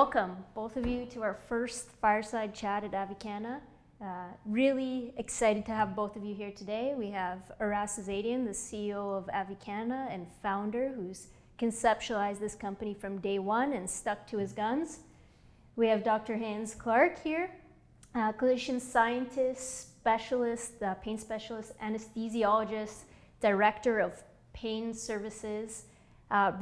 welcome both of you to our first fireside chat at Avicanna. Really excited to have both of you here today. We have Aras Azadian, the CEO of Avicanna and founder, who's conceptualized this company from day one and stuck to his guns. We have Dr. Hance Clarke here, clinician scientist, specialist, pain specialist, anesthesiologist, director of pain services.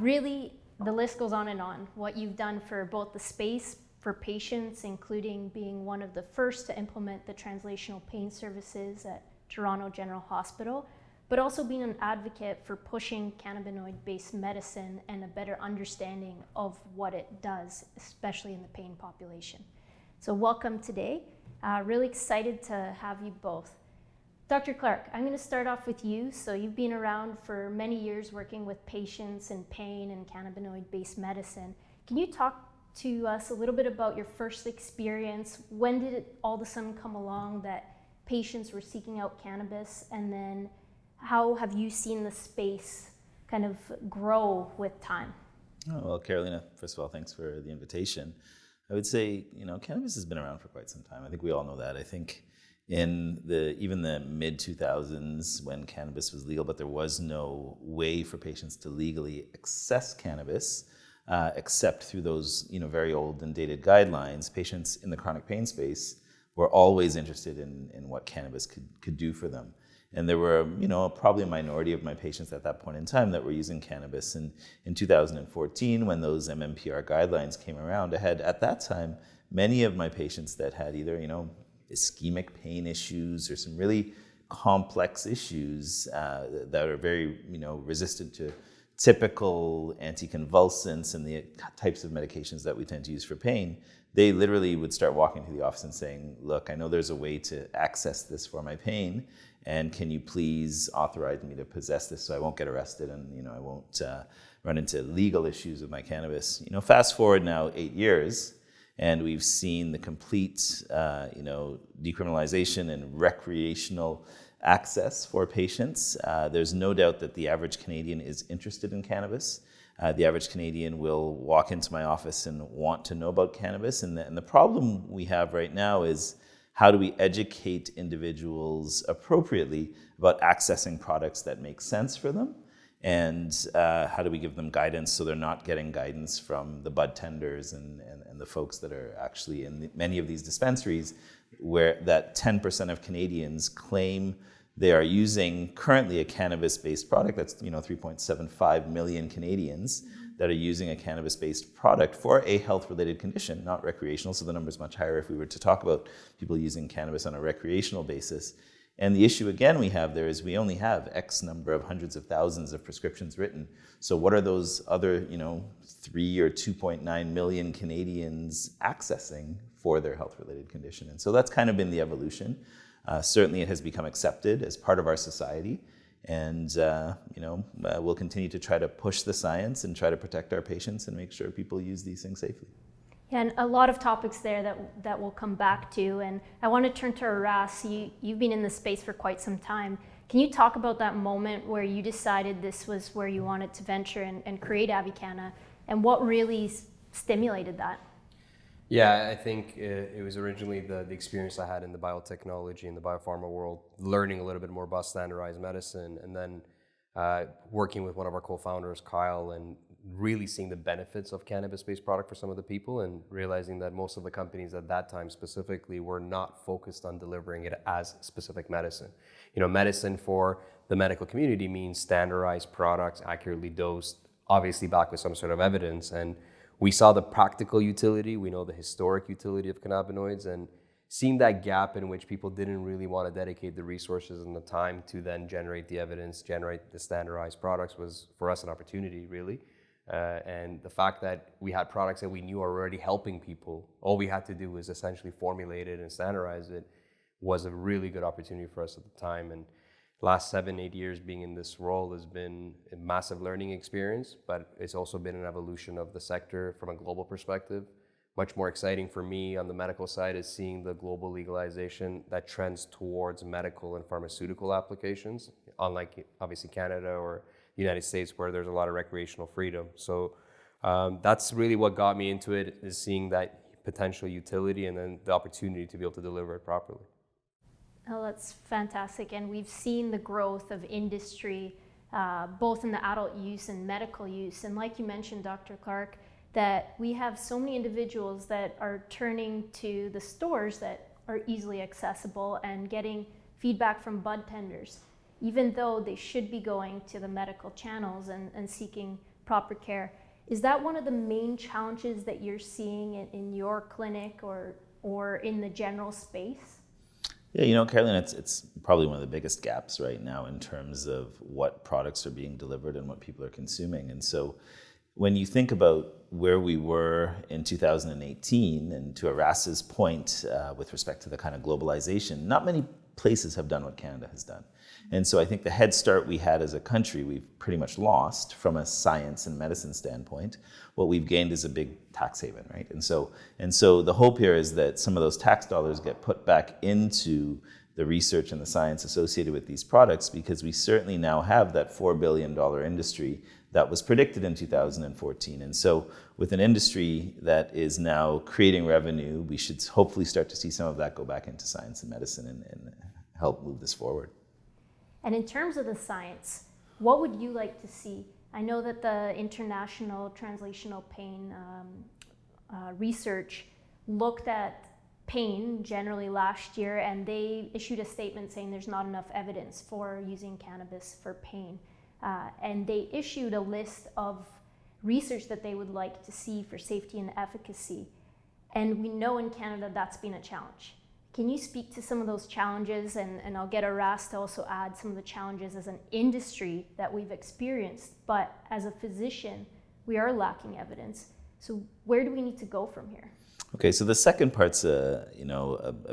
Really, the list goes on and on. What you've done for both the space for patients, including being one of the first to implement the translational pain services at Toronto General Hospital, but also being an advocate for pushing cannabinoid-based medicine and a better understanding of what it does, especially in the pain population. So welcome today. Really excited to have you both. Dr. Clarke, I'm going to start off with you. So you've been around for many years working with patients in pain and cannabinoid-based medicine. Can you talk to us a little bit about your first experience? When did it all of a sudden come along that patients were seeking out cannabis? And then how have you seen the space kind of grow with time? Oh, well, Carolina, first of all, thanks for the invitation. I would say, cannabis has been around for quite some time. I think we all know that. I think in even the mid-2000s when cannabis was legal, but there was no way for patients to legally access cannabis except through those very old and dated guidelines. Patients in the chronic pain space were always interested in what cannabis could do for them. And there were, probably a minority of my patients at that point in time that were using cannabis. And in 2014, when those MMPR guidelines came around, I had, at that time, many of my patients that had either, ischemic pain issues or some really complex issues that are very, resistant to typical anticonvulsants and the types of medications that we tend to use for pain. They literally would start walking to the office and saying, look, I know there's a way to access this for my pain, and can you please authorize me to possess this so I won't get arrested and I won't run into legal issues with my cannabis. Fast forward now 8 years, and we've seen the complete, decriminalization and recreational access for patients. There's no doubt that the average Canadian is interested in cannabis. The average Canadian will walk into my office and want to know about cannabis. And the problem we have right now is how do we educate individuals appropriately about accessing products that make sense for them? And how do we give them guidance so they're not getting guidance from the bud tenders and the folks that are actually in many of these dispensaries, where that 10% of Canadians claim they are using currently a cannabis-based product. That's 3.75 million Canadians that are using a cannabis-based product for a health-related condition, not recreational. So the number is much higher if we were to talk about people using cannabis on a recreational basis. And the issue again we have there is we only have X number of hundreds of thousands of prescriptions written. So what are those other 3 or 2.9 million Canadians accessing for their health-related condition? And so that's kind of been the evolution. Certainly it has become accepted as part of our society. And we'll continue to try to push the science and try to protect our patients and make sure people use these things safely. Yeah, and a lot of topics there that we'll come back to. And I want to turn to Aras. You've been in the space for quite some time. Can you talk about that moment where you decided this was where you wanted to venture and create Avicanna, and what really stimulated that? Yeah, I think it was originally the experience I had in the biotechnology and the biopharma world, learning a little bit more about standardized medicine, and then working with one of our co-founders, Kyle, and really seeing the benefits of cannabis-based product for some of the people, and realizing that most of the companies at that time specifically were not focused on delivering it as specific medicine. Medicine for the medical community means standardized products, accurately dosed, obviously backed with some sort of evidence. And we saw the practical utility, we know the historic utility of cannabinoids, and seeing that gap in which people didn't really want to dedicate the resources and the time to then generate the evidence, generate the standardized products was, for us, an opportunity, really. And the fact that we had products that we knew are already helping people, all we had to do was essentially formulate it and standardize it, was a really good opportunity for us at the time. And last 7-8 years being in this role has been a massive learning experience, but it's also been an evolution of the sector from a global perspective. Much more exciting for me on the medical side is seeing the global legalization that trends towards medical and pharmaceutical applications, unlike obviously Canada or the United States, where there's a lot of recreational freedom. So That's really what got me into it, is seeing that potential utility and then the opportunity to be able to deliver it properly. Oh, that's fantastic. And we've seen the growth of industry, both in the adult use and medical use. And like you mentioned, Dr. Clarke, that we have so many individuals that are turning to the stores that are easily accessible and getting feedback from bud tenders, even though they should be going to the medical channels and seeking proper care. Is that one of the main challenges that you're seeing in your clinic or in the general space? Yeah, Caroline, it's probably one of the biggest gaps right now in terms of what products are being delivered and what people are consuming. And so when you think about where we were in 2018, and to Aras's point with respect to the kind of globalization, not many places have done what Canada has done. And so I think the head start we had as a country, we've pretty much lost from a science and medicine standpoint. What we've gained is a big tax haven, right? And so the hope here is that some of those tax dollars get put back into the research and the science associated with these products, because we certainly now have that $4 billion industry that was predicted in 2014. And so with an industry that is now creating revenue, we should hopefully start to see some of that go back into science and medicine and help move this forward. And in terms of the science, what would you like to see? I know that the International Translational Pain Research looked at pain generally last year, and they issued a statement saying there's not enough evidence for using cannabis for pain. And they issued a list of research that they would like to see for safety and efficacy. And we know in Canada that's been a challenge. Can you speak to some of those challenges? And I'll get Aras to also add some of the challenges as an industry that we've experienced. But as a physician, we are lacking evidence. So where do we need to go from here? Okay, so the second part's a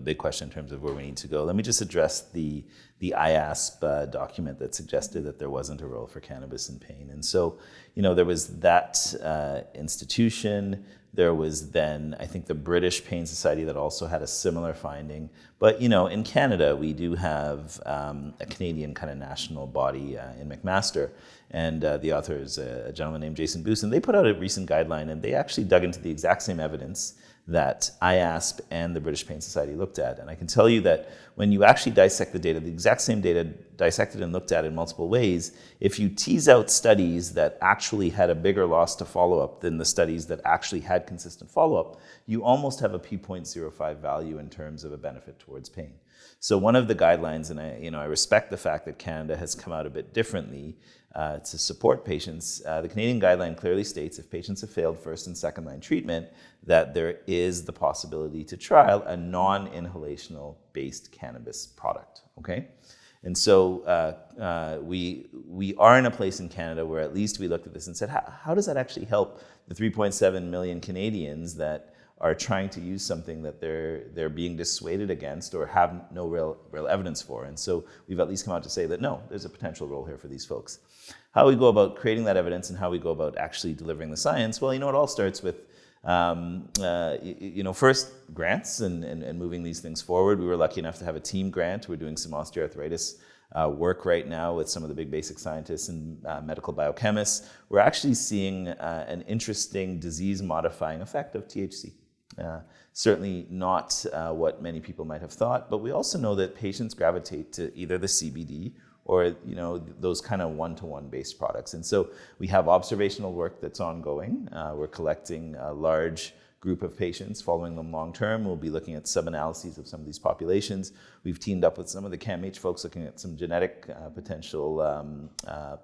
big question in terms of where we need to go. Let me just address the IASP document that suggested that there wasn't a role for cannabis in pain. And so, there was that institution. There was then, I think, the British Pain Society that also had a similar finding. But, in Canada, we do have a Canadian kind of national body in McMaster. And the author is a gentleman named Jason Boos. And they put out a recent guideline, and they actually dug into the exact same evidence that IASP and the British Pain Society looked at. And I can tell you that when you actually dissect the data, the exact same data dissected and looked at in multiple ways, if you tease out studies that actually had a bigger loss to follow-up than the studies that actually had consistent follow-up, you almost have a p.05 value in terms of a benefit towards pain. So one of the guidelines, and I respect the fact that Canada has come out a bit differently to support patients. The Canadian guideline clearly states if patients have failed first and second line treatment, that there is the possibility to trial a non-inhalational based cannabis product. Okay, and so we are in a place in Canada where at least we looked at this and said, how does that actually help the 3.7 million Canadians that are trying to use something that they're being dissuaded against or have no real evidence for? And so we've at least come out to say that no, there's a potential role here for these folks. How we go about creating that evidence and how we go about actually delivering the science, well, it all starts with first grants and moving these things forward. We were lucky enough to have a team grant. We're doing some osteoarthritis work right now with some of the big basic scientists and medical biochemists. We're actually seeing an interesting disease-modifying effect of THC. Certainly not what many people might have thought, but we also know that patients gravitate to either the CBD or those kind of one-to-one based products. And so we have observational work that's ongoing. We're collecting a large group of patients, following them long-term. We'll be looking at sub-analyses of some of these populations. We've teamed up with some of the CAMH folks looking at some genetic potential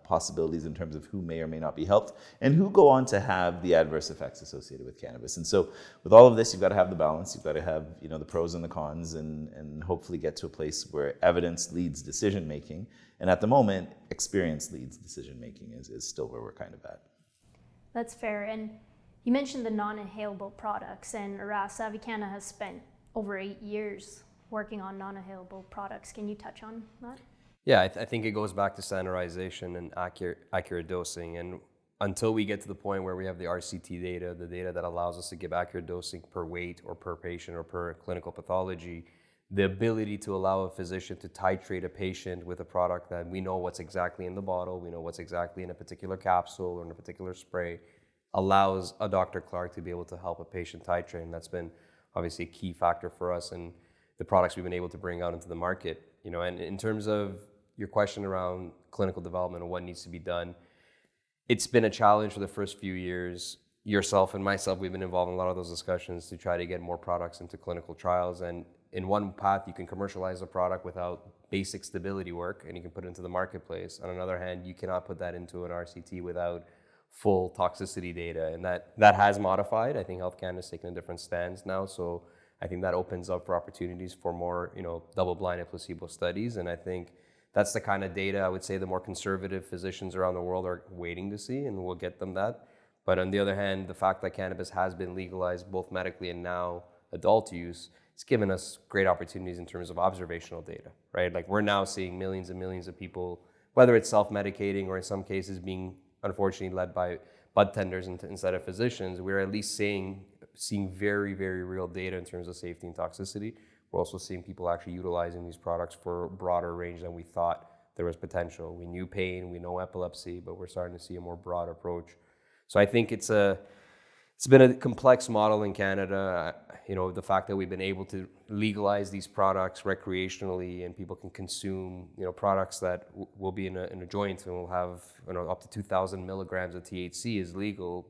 possibilities in terms of who may or may not be helped and who go on to have the adverse effects associated with cannabis. And so with all of this, you've got to have the balance. You've got to have the pros and the cons and hopefully get to a place where evidence leads decision-making. And at the moment, experience leads decision-making is still where we're kind of at. That's fair. And you mentioned the non-inhalable products, and Aras, Avicanna has spent over 8 years working on non-inhalable products. Can you touch on that? Yeah, I think it goes back to standardization and accurate dosing. And until we get to the point where we have the RCT data, the data that allows us to give accurate dosing per weight or per patient or per clinical pathology, the ability to allow a physician to titrate a patient with a product that we know what's exactly in the bottle, we know what's exactly in a particular capsule or in a particular spray, allows a Dr. Clarke to be able to help a patient titrate. And that's been obviously a key factor for us and the products we've been able to bring out into the market. And in terms of your question around clinical development and what needs to be done, it's been a challenge for the first few years. Yourself and myself, we've been involved in a lot of those discussions to try to get more products into clinical trials. And in one path, you can commercialize a product without basic stability work and you can put it into the marketplace. On another hand, you cannot put that into an RCT without full toxicity data. And that has modified. I think Health Canada has taken a different stance now. So I think that opens up for opportunities for more, double-blind and placebo studies. And I think that's the kind of data I would say the more conservative physicians around the world are waiting to see, and we'll get them that. But on the other hand, the fact that cannabis has been legalized both medically and now adult use, it's given us great opportunities in terms of observational data, right? Like we're now seeing millions and millions of people, whether it's self-medicating or in some cases being unfortunately led by bud tenders instead of physicians. We're at least seeing very, very real data in terms of safety and toxicity. We're also seeing people actually utilizing these products for a broader range than we thought there was potential. We knew pain, we know epilepsy, but we're starting to see a more broad approach. So I think it's been a complex model in Canada. The fact that we've been able to legalize these products recreationally and people can consume, products that will be in a joint and will have, up to 2,000 milligrams of THC is legal.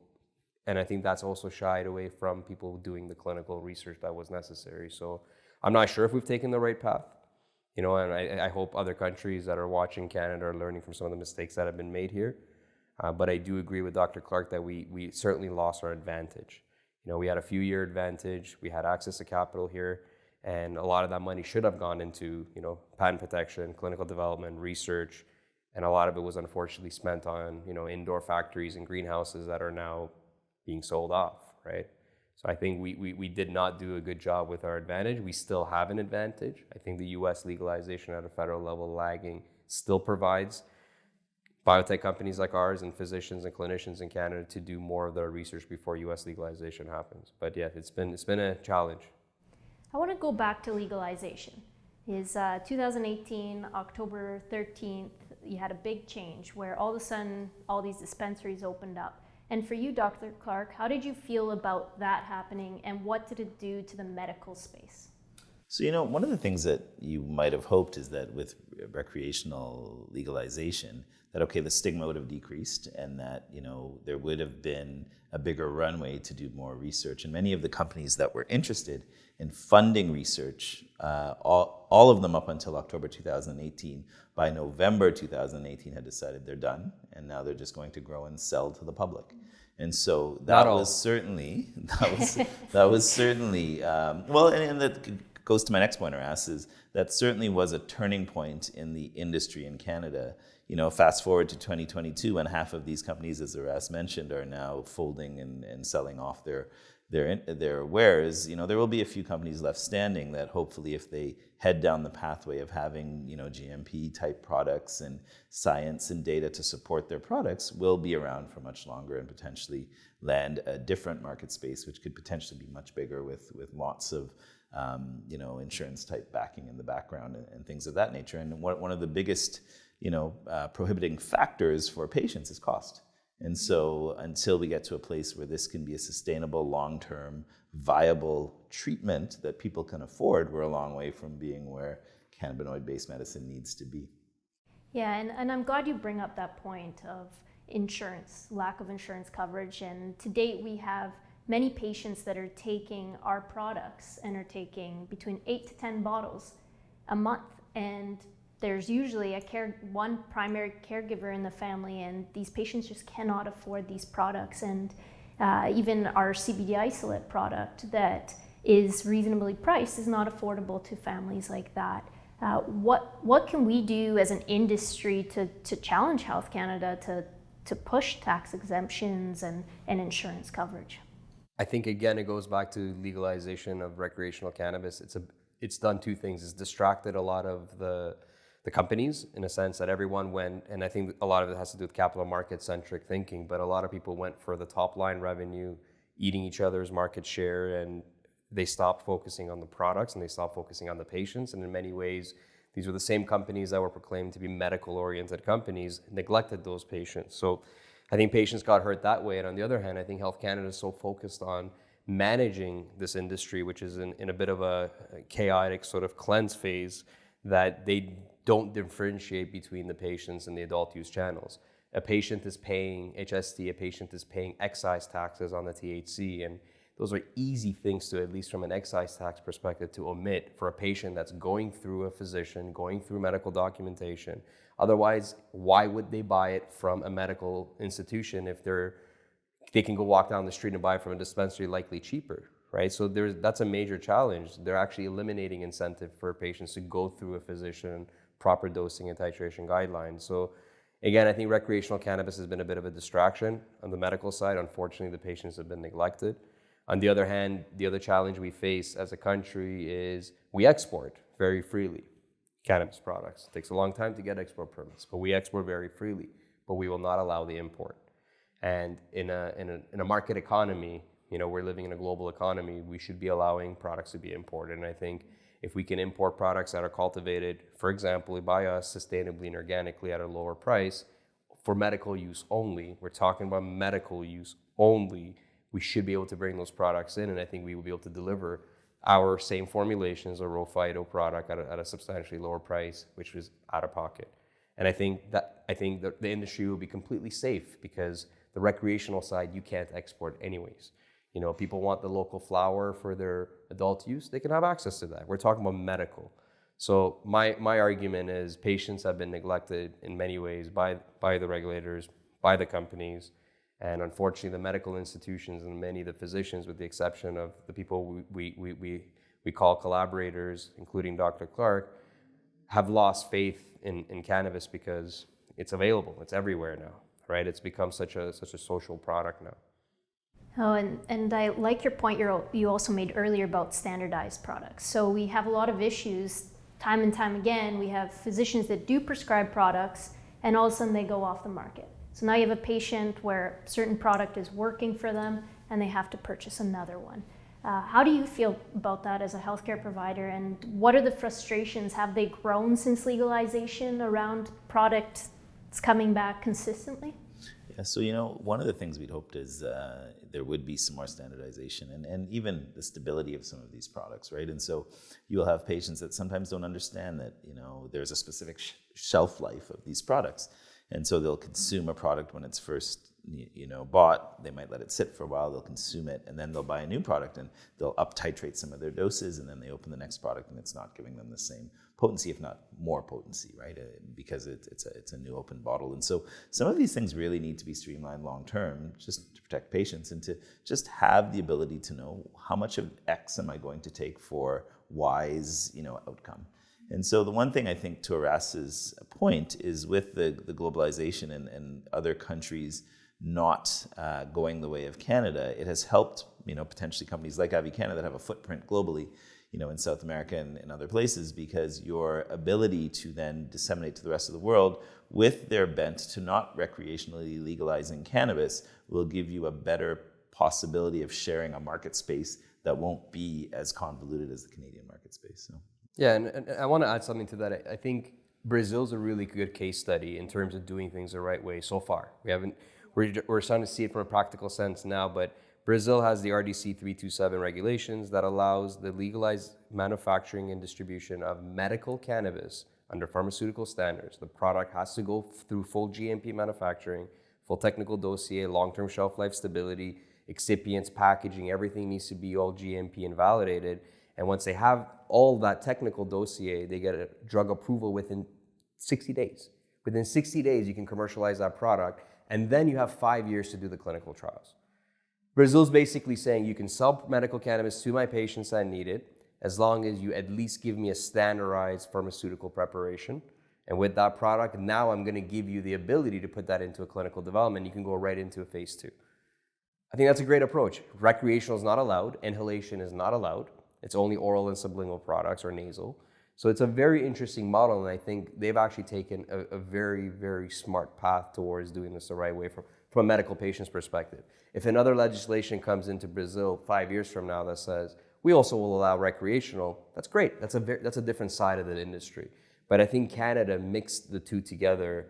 And I think that's also shied away from people doing the clinical research that was necessary. So I'm not sure if we've taken the right path, and I hope other countries that are watching Canada are learning from some of the mistakes that have been made here. But I do agree with Dr. Clarke that we certainly lost our advantage. We had a few-year advantage. We had access to capital here, and a lot of that money should have gone into, patent protection, clinical development, research, and a lot of it was unfortunately spent on, indoor factories and greenhouses that are now being sold off, right? So I think we did not do a good job with our advantage. We still have an advantage. I think the U.S. legalization at a federal level lagging still provides biotech companies like ours and physicians and clinicians in Canada to do more of their research before U.S. legalization happens. But yeah, it's been a challenge. I want to go back to legalization. Is 2018, October 13th, you had a big change where all of a sudden all these dispensaries opened up. And for you, Dr. Clarke, how did you feel about that happening and what did it do to the medical space? So, one of the things that you might have hoped is that with recreational legalization, that, okay, the stigma would have decreased and that, there would have been a bigger runway to do more research. And many of the companies that were interested in funding research, all of them up until October 2018, by November 2018 had decided they're done. And now they're just going to grow and sell to the public. And so that was certainly, well, and that goes to my next point, is that certainly was a turning point in the industry in Canada. Fast forward to 2022, and half of these companies, as Aras mentioned, are now folding and selling off their wares. There will be a few companies left standing that hopefully, if they head down the pathway of having, GMP type products and science and data to support their products, will be around for much longer and potentially land a different market space, which could potentially be much bigger with lots of insurance type backing in the background and things of that nature. And one of the biggest, prohibiting factors for patients is cost. And so until we get to a place where this can be a sustainable, long-term, viable treatment that people can afford, we're a long way from being where cannabinoid-based medicine needs to be. Yeah, and I'm glad you bring up that point of insurance, lack of insurance coverage. And to date, we have many patients that are taking our products and are taking between 8 to 10 bottles a month. And there's usually one primary caregiver in the family, and these patients just cannot afford these products. And even our CBD isolate product that is reasonably priced is not affordable to families like that. What can we do as an industry to challenge Health Canada to push tax exemptions and insurance coverage? I think, again, it goes back to legalization of recreational cannabis. It's done two things. It's distracted a lot of the companies in a sense that everyone went, and I think a lot of it has to do with capital market centric thinking, but a lot of people went for the top line revenue, eating each other's market share, and they stopped focusing on the products and they stopped focusing on the patients. And in many ways, these were the same companies that were proclaimed to be medical oriented companies, neglected those patients. So I think patients got hurt that way. And on the other hand, I think Health Canada is so focused on managing this industry, which is in a bit of a chaotic sort of cleanse phase, that they don't differentiate between the patients and the adult use channels. A patient is paying HST, a patient is paying excise taxes on the THC, and those are easy things to, at least from an excise tax perspective, to omit for a patient that's going through a physician, going through medical documentation. Otherwise, why would they buy it from a medical institution if they can go walk down the street and buy it from a dispensary, likely cheaper, right? So that's a major challenge. They're actually eliminating incentive for patients to go through a physician, proper dosing and titration guidelines. So again, I think recreational cannabis has been a bit of a distraction on the medical side. Unfortunately, the patients have been neglected. On the other hand, the other challenge we face as a country is we export very freely cannabis products. It takes a long time to get export permits, but we export very freely, but we will not allow the import. And in a market economy, we're living in a global economy, we should be allowing products to be imported. And I think if we can import products that are cultivated, for example, by us sustainably and organically at a lower price for medical use only, we're talking about medical use only, we should be able to bring those products in, and I think we will be able to deliver our same formulations, a raw phyto product at a substantially lower price, which was out of pocket. And I think that the industry will be completely safe because the recreational side, you can't export anyways. People want the local flower for their adult use, they can have access to that. We're talking about medical. So my argument is patients have been neglected in many ways by the regulators, by the companies, and unfortunately the medical institutions and many of the physicians, with the exception of the people we call collaborators, including Dr. Clarke, have lost faith in cannabis because it's available, it's everywhere now, right? It's become such a social product now. Oh, and I like your point you also made earlier about standardized products. So we have a lot of issues time and time again. We have physicians that do prescribe products and all of a sudden they go off the market. So now you have a patient where a certain product is working for them and they have to purchase another one. How do you feel about that as a healthcare provider, and what are the frustrations? Have they grown since legalization around products coming back consistently? Yeah, so one of the things we'd hoped is there would be some more standardization and even the stability of some of these products, right? And so you'll have patients that sometimes don't understand that there's a specific shelf life of these products, and so they'll consume a product when it's first bought. They might let it sit for a while, they'll consume it, and then they'll buy a new product and they'll up titrate some of their doses, and then they open the next product and it's not giving them the same potency, if not more potency, right? Because it's a new open bottle. And so some of these things really need to be streamlined long term, just to protect patients and to just have the ability to know how much of X am I going to take for Y's outcome. And so the one thing I think, to Aras's point, is with the globalization and other countries not going the way of Canada, it has helped potentially companies like Avicanna that have a footprint globally, in South America and in other places, because your ability to then disseminate to the rest of the world with their bent to not recreationally legalizing cannabis will give you a better possibility of sharing a market space that won't be as convoluted as the Canadian market space. So. Yeah, and I want to add something to that. I think Brazil's a really good case study in terms of doing things the right way so far. We're starting to see it from a practical sense now, but Brazil has the RDC 327 regulations that allows the legalized manufacturing and distribution of medical cannabis under pharmaceutical standards. The product has to go through full GMP manufacturing, full technical dossier, long-term shelf life stability, excipients, packaging, everything needs to be all GMP and validated. And once they have all that technical dossier, they get a drug approval within 60 days. Within 60 days, you can commercialize that product, and then you have 5 years to do the clinical trials. Brazil's basically saying you can sell medical cannabis to my patients that need it, as long as you at least give me a standardized pharmaceutical preparation. And with that product, now I'm going to give you the ability to put that into a clinical development. You can go right into a phase 2. I think that's a great approach. Recreational is not allowed. Inhalation is not allowed. It's only oral and sublingual products or nasal. So it's a very interesting model, and I think they've actually taken a very, very smart path towards doing this the right way from a medical patient's perspective. If another legislation comes into Brazil 5 years from now that says, we also will allow recreational, that's great. That's a different side of the industry. But I think Canada mixed the two together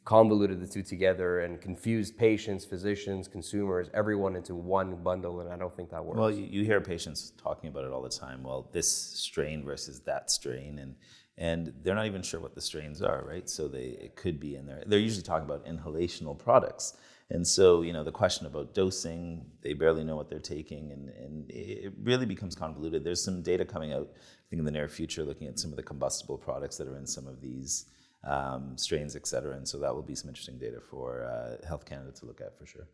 convoluted the two together and confused patients, physicians, consumers, everyone into one bundle, and I don't think that works. Well, you hear patients talking about it all the time. Well, this strain versus that strain, and they're not even sure what the strains are, right? So it could be in there. They're usually talking about inhalational products. And so, the question about dosing, they barely know what they're taking, and it really becomes convoluted. There's some data coming out, I think, in the near future, looking at some of the combustible products that are in some of these strains, et cetera. And so that will be some interesting data for Health Canada to look at for sure.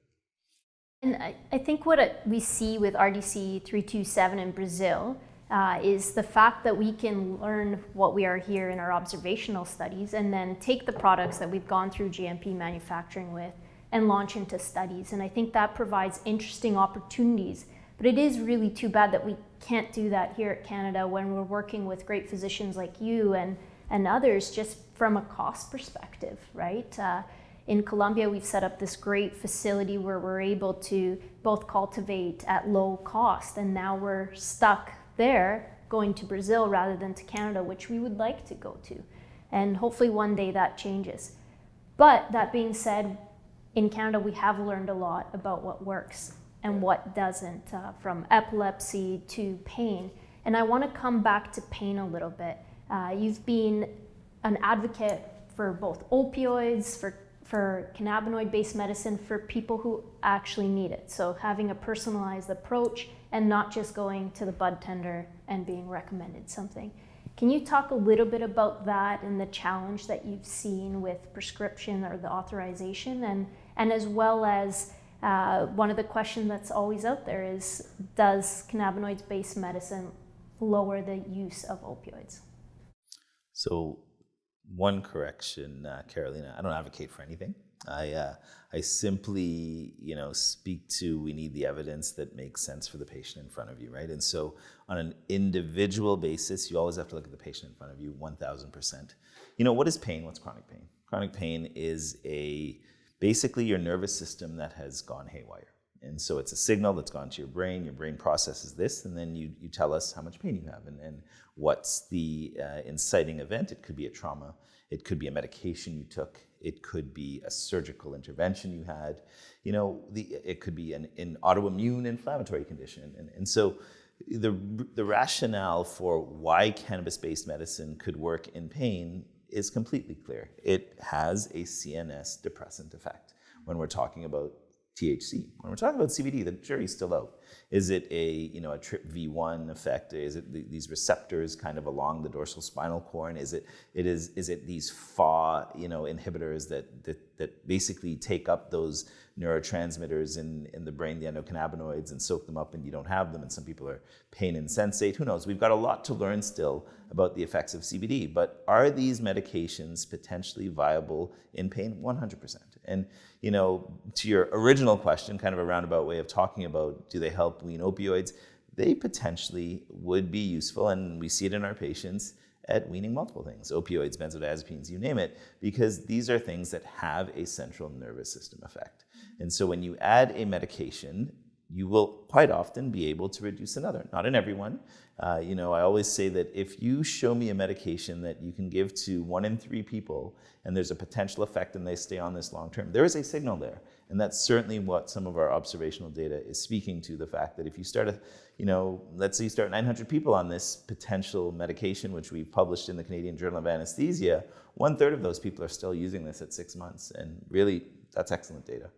And I think what we see with RDC 327 in Brazil is the fact that we can learn what we are here in our observational studies and then take the products that we've gone through GMP manufacturing with and launch into studies. And I think that provides interesting opportunities. But it is really too bad that we can't do that here at Canada when we're working with great physicians like you and others, just from a cost perspective, right? In Colombia, we've set up this great facility where we're able to both cultivate at low cost, and now we're stuck there going to Brazil rather than to Canada, which we would like to go to. And hopefully one day that changes. But that being said, in Canada, we have learned a lot about what works and what doesn't, from epilepsy to pain. And I want to come back to pain a little bit. You've been an advocate for both opioids, for cannabinoid-based medicine for people who actually need it. So having a personalized approach and not just going to the bud tender and being recommended something. Can you talk a little bit about that and the challenge that you've seen with prescription or the authorization, and as well as one of the questions that's always out there is, does cannabinoids-based medicine lower the use of opioids? So one correction, Carolina, I don't advocate for anything. I simply, speak to, we need the evidence that makes sense for the patient in front of you, right? And so on an individual basis, you always have to look at the patient in front of you, 1,000%. What is pain? What's chronic pain? Chronic pain is basically your nervous system that has gone haywire. And so it's a signal that's gone to your brain processes this, and then you tell us how much pain you have and what's the inciting event. It could be a trauma, it could be a medication you took, it could be a surgical intervention you had, it could be an autoimmune inflammatory condition. And so the rationale for why cannabis-based medicine could work in pain is completely clear. It has a CNS depressant effect when we're talking about THC. When we're talking about CBD, the jury's still out. Is it a TRPV1 effect? Is it these receptors kind of along the dorsal spinal cord? Is it these FAW inhibitors that basically take up those neurotransmitters in the brain, the endocannabinoids, and soak them up, and you don't have them, and some people are pain insensate. Who knows? We've got a lot to learn still about the effects of CBD, but are these medications potentially viable in pain? 100%. And to your original question, kind of a roundabout way of talking about, do they help wean opioids? They potentially would be useful, and we see it in our patients at weaning multiple things, opioids, benzodiazepines, you name it, because these are things that have a central nervous system effect. And so when you add a medication, you will quite often be able to reduce another. Not in everyone. I always say that if you show me a medication that you can give to 1 in 3 people and there's a potential effect and they stay on this long term, there is a signal there. And that's certainly what some of our observational data is speaking to, the fact that if you start let's say you start 900 people on this potential medication, which we've published in the Canadian Journal of Anesthesia, 1/3 of those people are still using this at 6 months. And really, that's excellent data.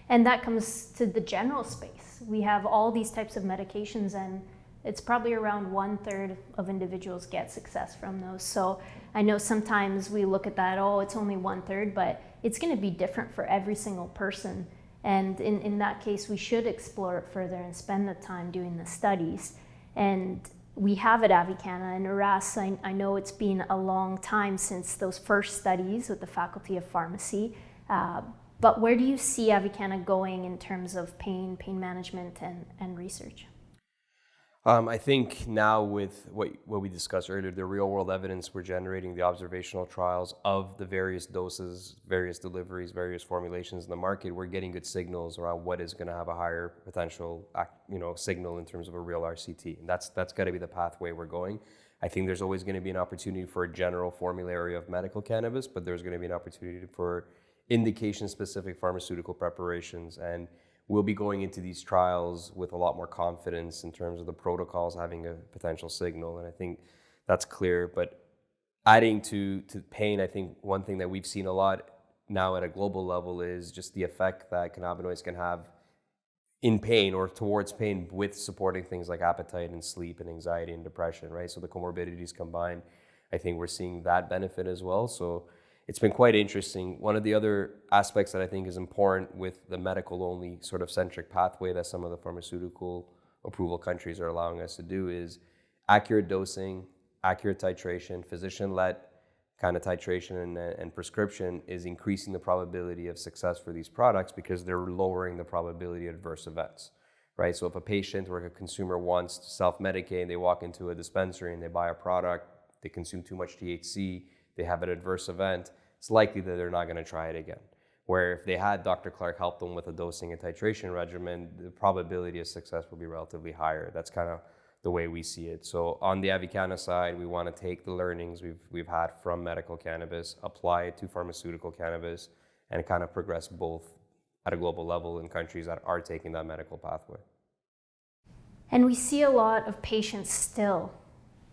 And that comes to the general space. We have all these types of medications, and it's probably around 1/3 of individuals get success from those. So I know sometimes we look at that, it's only 1/3, but it's going to be different for every single person. And in that case, we should explore it further and spend the time doing the studies. And we have at Avicanna and Aras, I know it's been a long time since those first studies with the Faculty of Pharmacy. But where do you see Avicanna going in terms of pain management and research? I think now with what we discussed earlier, the real world evidence we're generating, the observational trials of the various doses, various deliveries, various formulations in the market, we're getting good signals around what is going to have a higher potential, signal in terms of a real RCT. And that's got to be the pathway we're going. I think there's always going to be an opportunity for a general formulary of medical cannabis, but there's going to be an opportunity for indication-specific pharmaceutical preparations, and we'll be going into these trials with a lot more confidence in terms of the protocols having a potential signal, and I think that's clear. But adding to pain, I think one thing that we've seen a lot now at a global level is just the effect that cannabinoids can have in pain or towards pain with supporting things like appetite and sleep and anxiety and depression, right? So the comorbidities combined, I think we're seeing that benefit as well. So it's been quite interesting. One of the other aspects that I think is important with the medical-only sort of centric pathway that some of the pharmaceutical approval countries are allowing us to do is accurate dosing, accurate titration, physician-led kind of titration and prescription is increasing the probability of success for these products because they're lowering the probability of adverse events, right? So if a patient or a consumer wants to self-medicate, they walk into a dispensary and they buy a product, they consume too much THC, they have an adverse event, it's likely that they're not going to try it again. Where if they had Dr. Clarke help them with a dosing and titration regimen, the probability of success will be relatively higher. That's kind of the way we see it. So on the Avicanna side, we want to take the learnings we've had from medical cannabis, apply it to pharmaceutical cannabis, and kind of progress both at a global level in countries that are taking that medical pathway. And we see a lot of patients still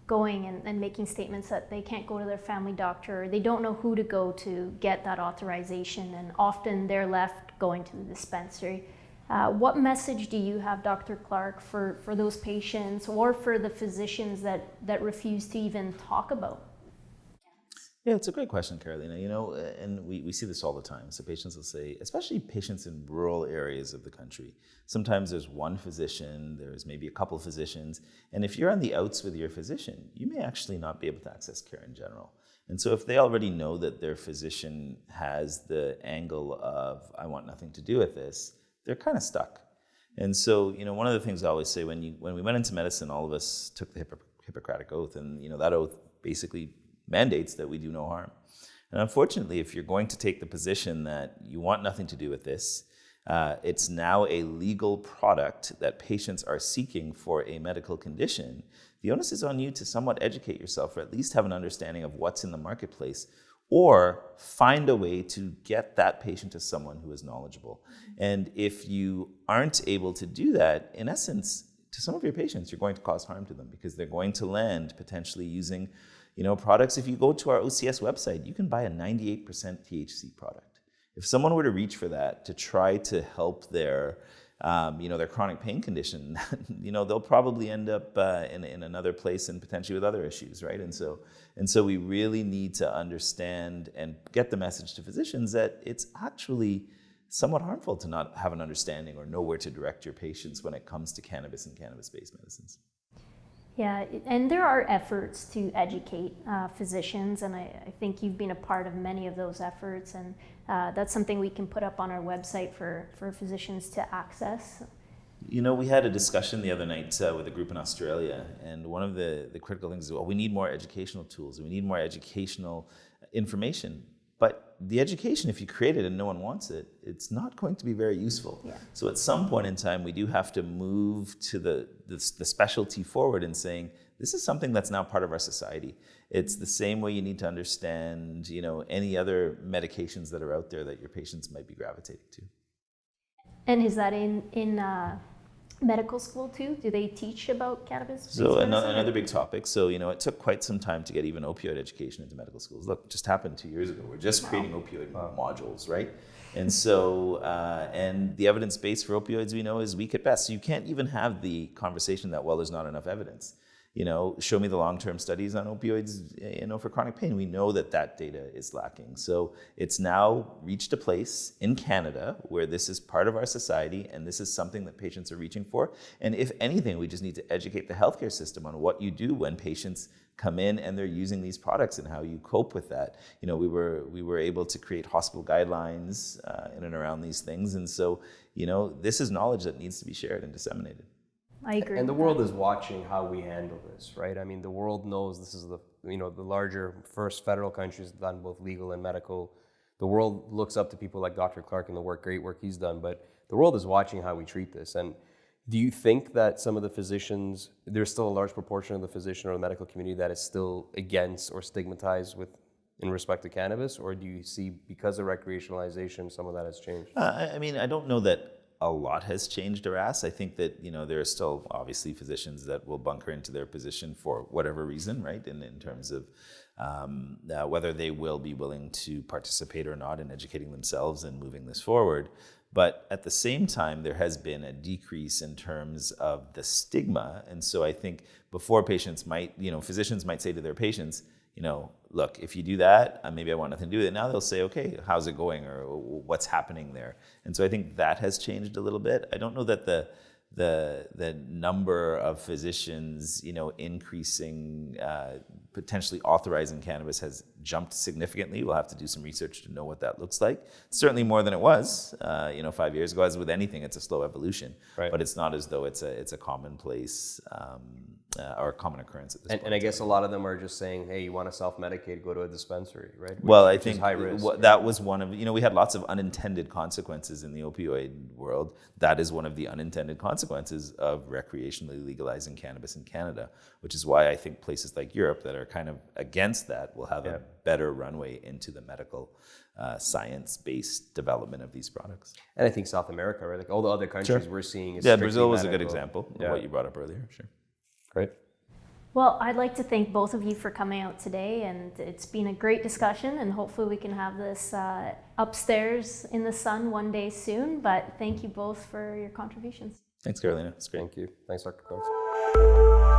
going and making statements that they can't go to their family doctor, or they don't know who to go to get that authorization, and often they're left going to the dispensary. What message do you have, Dr. Clarke, for those patients or for the physicians that refuse to even talk about? Yeah, it's a great question, Carolina. And we see this all the time. So patients will say, especially patients in rural areas of the country, sometimes there's one physician, there's maybe a couple of physicians, and if you're on the outs with your physician, you may actually not be able to access care in general. And so if they already know that their physician has the angle of, I want nothing to do with this, they're kind of stuck. And so, one of the things I always say, when we went into medicine, all of us took the Hippocratic Oath, and that oath basically mandates that we do no harm. And unfortunately, if you're going to take the position that you want nothing to do with this, it's now a legal product that patients are seeking for a medical condition. The onus is on you to somewhat educate yourself, or at least have an understanding of what's in the marketplace, or find a way to get that patient to someone who is knowledgeable. And if you aren't able to do that, in essence, to some of your patients, you're going to cause harm to them because they're going to land potentially using products. If you go to our OCS website, you can buy a 98% THC product. If someone were to reach for that to try to help their chronic pain condition, they'll probably end up in another place and potentially with other issues, right? And so we really need to understand and get the message to physicians that it's actually somewhat harmful to not have an understanding or know where to direct your patients when it comes to cannabis and cannabis-based medicines. Yeah, and there are efforts to educate physicians, and I think you've been a part of many of those efforts, and that's something we can put up on our website for physicians to access. We had a discussion the other night with a group in Australia, and one of the critical things is, we need more educational tools, and we need more educational information. But the education, if you create it and no one wants it, it's not going to be very useful. Yeah. So at some point in time, we do have to move to the specialty forward and saying, this is something that's now part of our society. It's the same way you need to understand, any other medications that are out there that your patients might be gravitating to. And is that in medical school too? Do they teach about cannabis? So another big topic. So, it took quite some time to get even opioid education into medical schools. Look, it just happened 2 years ago. We're just creating opioid modules, right? And so, and the evidence base for opioids, we know, is weak at best. So you can't even have the conversation that, there's not enough evidence. Show me the long-term studies on opioids, for chronic pain. We know that data is lacking. So it's now reached a place in Canada where this is part of our society, and this is something that patients are reaching for. And if anything, we just need to educate the healthcare system on what you do when patients come in and they're using these products and how you cope with that. We were able to create hospital guidelines in and around these things. And so, this is knowledge that needs to be shared and disseminated. I agree. And the world is watching how we handle this, right? I mean, the world knows this is the larger first federal countries done both legal and medical. The world looks up to people like Dr. Clarke and the great work he's done, but the world is watching how we treat this. And do you think that some of the physicians, there's still a large proportion of the physician or the medical community that is still against or stigmatized with in respect to cannabis, or do you see because of recreationalization some of that has changed? I mean, I don't know that a lot has changed, Aras. I think that, there are still obviously physicians that will bunker into their position for whatever reason, right? In terms of whether they will be willing to participate or not in educating themselves and moving this forward. But at the same time, there has been a decrease in terms of the stigma. And so I think before physicians might say to their patients, look, if you do that, maybe I want nothing to do with it. Now they'll say, okay, how's it going, or what's happening there? And so I think that has changed a little bit. I don't know that the number of physicians, increasing, potentially authorizing cannabis has jumped significantly. We'll have to do some research to know what that looks like. Certainly more than it was, 5 years ago. As with anything, it's a slow evolution, right. But it's not as though it's a commonplace or a common occurrence at this point. And I guess a lot of them are just saying, hey, you want to self-medicate, go to a dispensary, right? I think high risk. That was one of, we had lots of unintended consequences in the opioid world. That is one of the unintended consequences of recreationally legalizing cannabis in Canada, which is why I think places like Europe that are kind of against that will have a better runway into the medical science-based development of these products. And I think South America, right? Like all the other countries we're seeing is Brazil was a good medical. example of what you brought up earlier, sure. Great. Well, I'd like to thank both of you for coming out today, and it's been a great discussion, and hopefully we can have this upstairs in the sun one day soon, but thank you both for your contributions. Thanks, Carolina. It's great. Thank you. Thanks, Dr. Coates.